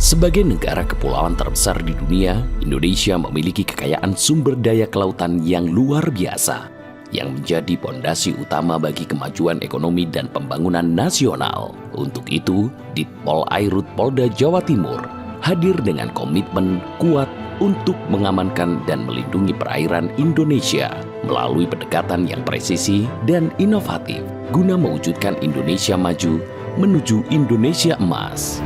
Sebagai negara kepulauan terbesar di dunia, Indonesia memiliki kekayaan sumber daya kelautan yang luar biasa, yang menjadi pondasi utama bagi kemajuan ekonomi dan pembangunan nasional. Untuk itu, Ditpol Airut Polda Jawa Timur hadir dengan komitmen kuat untuk mengamankan dan melindungi perairan Indonesia melalui pendekatan yang presisi dan inovatif guna mewujudkan Indonesia maju menuju Indonesia emas.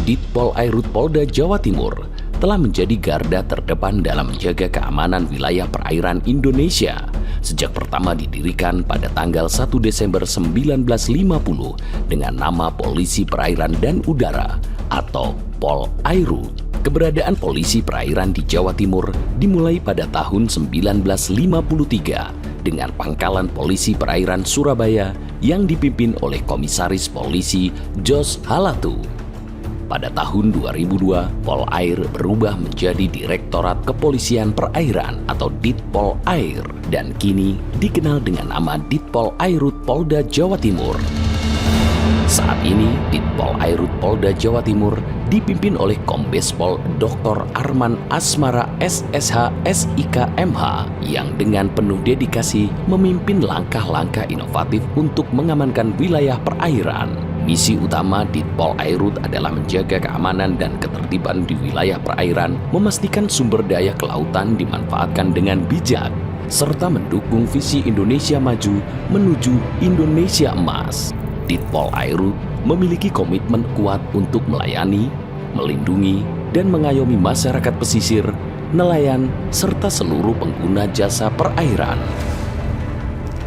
Ditpol Airut Polda Jawa Timur telah menjadi garda terdepan dalam menjaga keamanan wilayah perairan Indonesia sejak pertama didirikan pada tanggal 1 Desember 1950 dengan nama Polisi Perairan dan Udara atau Pol Airut. Keberadaan polisi perairan di Jawa Timur dimulai pada tahun 1953 dengan pangkalan polisi perairan Surabaya yang dipimpin oleh Komisaris Polisi Jos Halatu. Pada tahun 2002, Pol Air berubah menjadi Direktorat Kepolisian Perairan atau Ditpol Air dan kini dikenal dengan nama Ditpol Airut Polda Jawa Timur. Saat ini, Ditpol Airut Polda Jawa Timur dipimpin oleh Kombes Pol Dr. Arman Asmara SSH SIK MH yang dengan penuh dedikasi memimpin langkah-langkah inovatif untuk mengamankan wilayah perairan. Misi utama Ditpol Airut adalah menjaga keamanan dan ketertiban di wilayah perairan, memastikan sumber daya kelautan dimanfaatkan dengan bijak, serta mendukung visi Indonesia maju menuju Indonesia emas. Ditpol Airut memiliki komitmen kuat untuk melayani, melindungi, dan mengayomi masyarakat pesisir, nelayan, serta seluruh pengguna jasa perairan.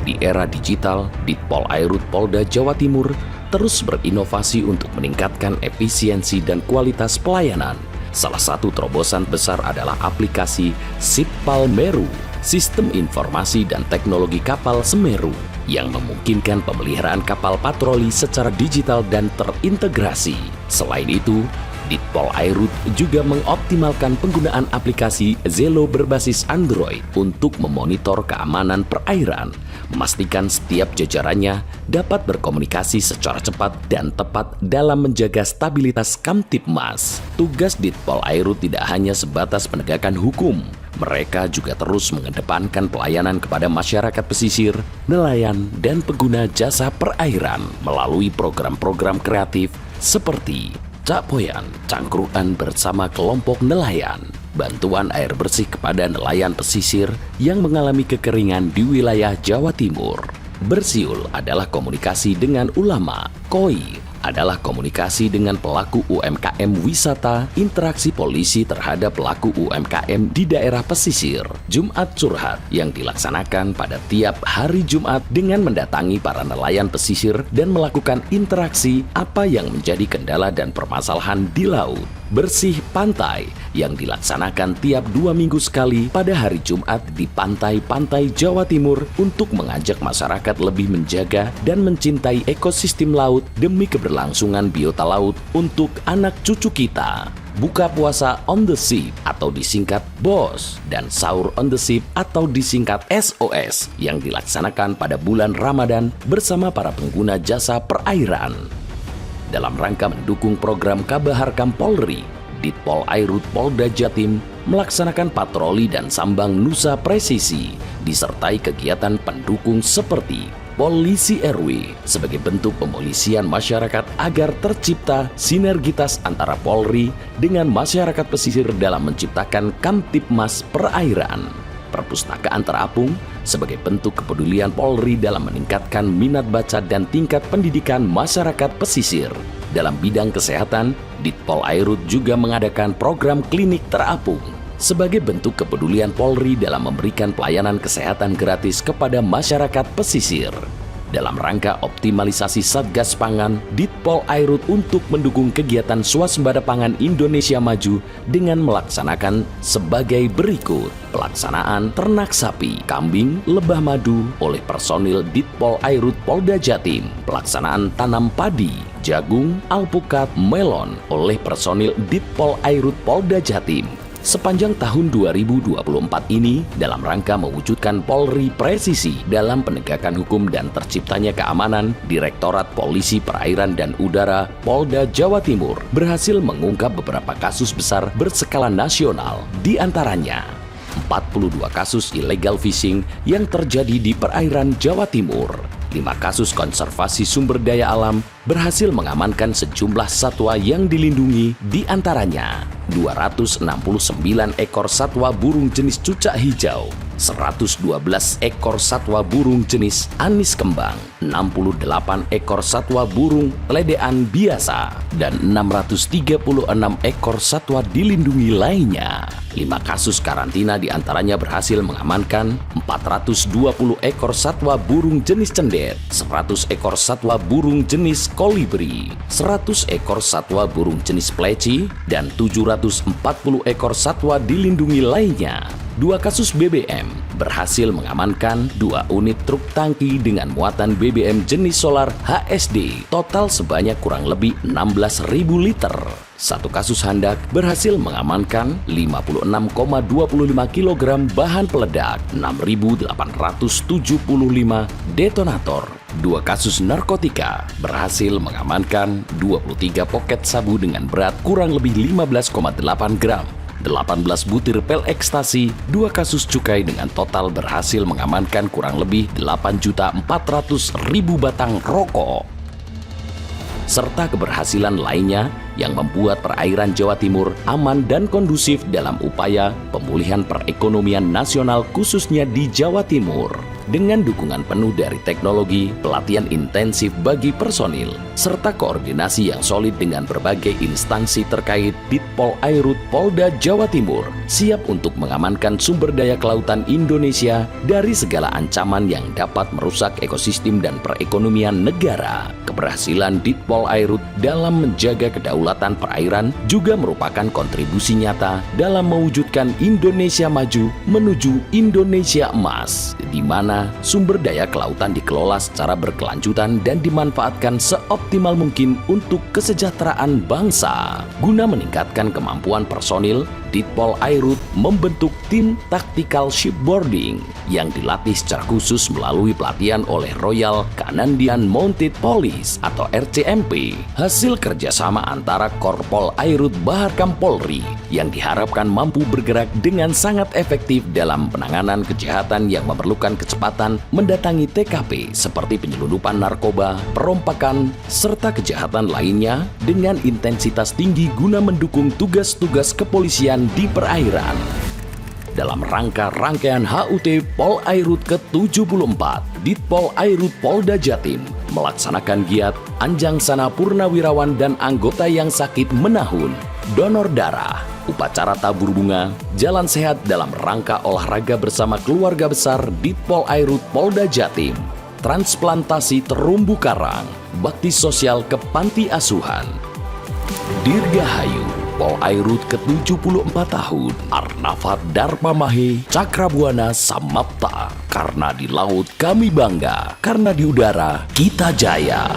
Di era digital, Ditpol Airut Polda Jawa Timur terus berinovasi untuk meningkatkan efisiensi dan kualitas pelayanan. Salah satu terobosan besar adalah aplikasi Sipal Meru, Sistem Informasi dan Teknologi Kapal Semeru, yang memungkinkan pemeliharaan kapal patroli secara digital dan terintegrasi. Selain itu, Ditpol Airut juga mengoptimalkan penggunaan aplikasi Zelo berbasis Android untuk memonitor keamanan perairan, memastikan setiap jajarannya dapat berkomunikasi secara cepat dan tepat dalam menjaga stabilitas Kamtibmas. Tugas Ditpol Airut tidak hanya sebatas penegakan hukum, mereka juga terus mengedepankan pelayanan kepada masyarakat pesisir, nelayan, dan pengguna jasa perairan melalui program-program kreatif seperti Cak Poyan, cangkruan bersama kelompok nelayan, bantuan air bersih kepada nelayan pesisir yang mengalami kekeringan di wilayah Jawa Timur. Bersiul adalah komunikasi dengan ulama, koi adalah komunikasi dengan pelaku UMKM wisata, interaksi polisi terhadap pelaku UMKM di daerah pesisir, Jumat Curhat yang dilaksanakan pada tiap hari Jumat dengan mendatangi para nelayan pesisir dan melakukan interaksi apa yang menjadi kendala dan permasalahan di laut. Bersih Pantai yang dilaksanakan tiap 2 minggu sekali pada hari Jumat di pantai-pantai Jawa Timur untuk mengajak masyarakat lebih menjaga dan mencintai ekosistem laut demi keberlangsungan biota laut untuk anak cucu kita. Buka puasa on the ship atau disingkat BOS dan sahur on the ship atau disingkat SOS yang dilaksanakan pada bulan Ramadan bersama para pengguna jasa perairan. Dalam rangka mendukung program Kabaharkam Polri, Ditpol Airut Polda Jatim melaksanakan patroli dan sambang Nusa Presisi, disertai kegiatan pendukung seperti Polisi RW sebagai bentuk pemolisian masyarakat agar tercipta sinergitas antara Polri dengan masyarakat pesisir dalam menciptakan Kamtibmas perairan. Perpustakaan terapung sebagai bentuk kepedulian Polri dalam meningkatkan minat baca dan tingkat pendidikan masyarakat pesisir. Dalam bidang kesehatan, Ditpol Airut juga mengadakan program klinik terapung sebagai bentuk kepedulian Polri dalam memberikan pelayanan kesehatan gratis kepada masyarakat pesisir. Dalam rangka optimalisasi Satgas Pangan, Ditpol Airut untuk mendukung kegiatan swasembada pangan Indonesia maju dengan melaksanakan sebagai berikut. Pelaksanaan ternak sapi, kambing, lebah madu oleh personil Ditpol Airut Polda Jatim. Pelaksanaan tanam padi, jagung, alpukat, melon oleh personil Ditpol Airut Polda Jatim. Sepanjang tahun 2024 ini, dalam rangka mewujudkan Polri presisi dalam penegakan hukum dan terciptanya keamanan, Direktorat Polisi Perairan dan Udara Polda Jawa Timur berhasil mengungkap beberapa kasus besar berskala nasional, di antaranya 42 kasus illegal fishing yang terjadi di perairan Jawa Timur. 5 kasus konservasi sumber daya alam berhasil mengamankan sejumlah satwa yang dilindungi, di antaranya 269 ekor satwa burung jenis cucak hijau, 112 ekor satwa burung jenis anis kembang, 68 ekor satwa burung ledean biasa, dan 636 ekor satwa dilindungi lainnya. 5 kasus karantina diantaranya berhasil mengamankan 420 ekor satwa burung jenis cendet, 100 ekor satwa burung jenis kolibri, 100 ekor satwa burung jenis pleci, dan 740 ekor satwa dilindungi lainnya. 2 kasus BBM berhasil mengamankan 2 unit truk tangki dengan muatan BBM jenis solar HSD, total sebanyak kurang lebih 16.000 liter. 1 kasus handak berhasil mengamankan 56,25 kg bahan peledak, 6.875 detonator. 2 kasus narkotika berhasil mengamankan 23 poket sabu dengan berat kurang lebih 15,8 gram, 18 butir pil ekstasi, 2 kasus cukai dengan total berhasil mengamankan kurang lebih 8.400.000 batang rokok. Serta keberhasilan lainnya yang membuat perairan Jawa Timur aman dan kondusif dalam upaya pemulihan perekonomian nasional khususnya di Jawa Timur. Dengan dukungan penuh dari teknologi, pelatihan intensif bagi personil, serta koordinasi yang solid dengan berbagai instansi terkait, Ditpol Airut Polda Jawa Timur siap untuk mengamankan sumber daya kelautan Indonesia dari segala ancaman yang dapat merusak ekosistem dan perekonomian negara. Keberhasilan Ditpol Airut dalam menjaga kedaulatan perairan juga merupakan kontribusi nyata dalam mewujudkan Indonesia maju menuju Indonesia emas, di mana sumber daya kelautan dikelola secara berkelanjutan dan dimanfaatkan seoptimal mungkin untuk kesejahteraan bangsa. Guna meningkatkan kemampuan personil, Ditpol Airut membentuk tim Tactical Shipboarding yang dilatih secara khusus melalui pelatihan oleh Royal Canadian Mounted Police atau RCMP, hasil kerjasama antara Korpol Airut Baharkam Polri yang diharapkan mampu bergerak dengan sangat efektif dalam penanganan kejahatan yang memerlukan kecepatan mendatangi TKP seperti penyelundupan narkoba, perompakan, serta kejahatan lainnya dengan intensitas tinggi guna mendukung tugas-tugas kepolisian di perairan. Dalam rangka rangkaian HUT Pol Airut ke-74, Ditpol Airut Polda Jatim melaksanakan giat Anjang Sana Purnawirawan dan anggota yang sakit menahun, donor darah, upacara tabur bunga, jalan sehat dalam rangka olahraga bersama keluarga besar Ditpol Airut Polda Jatim, transplantasi terumbu karang, bakti sosial ke panti asuhan. Dirgahayu Pol Airut ke-74 tahun, Arnafat Dharma Mahe Cakrabuana Samapta. Karena di laut kami bangga, karena di udara kita jaya.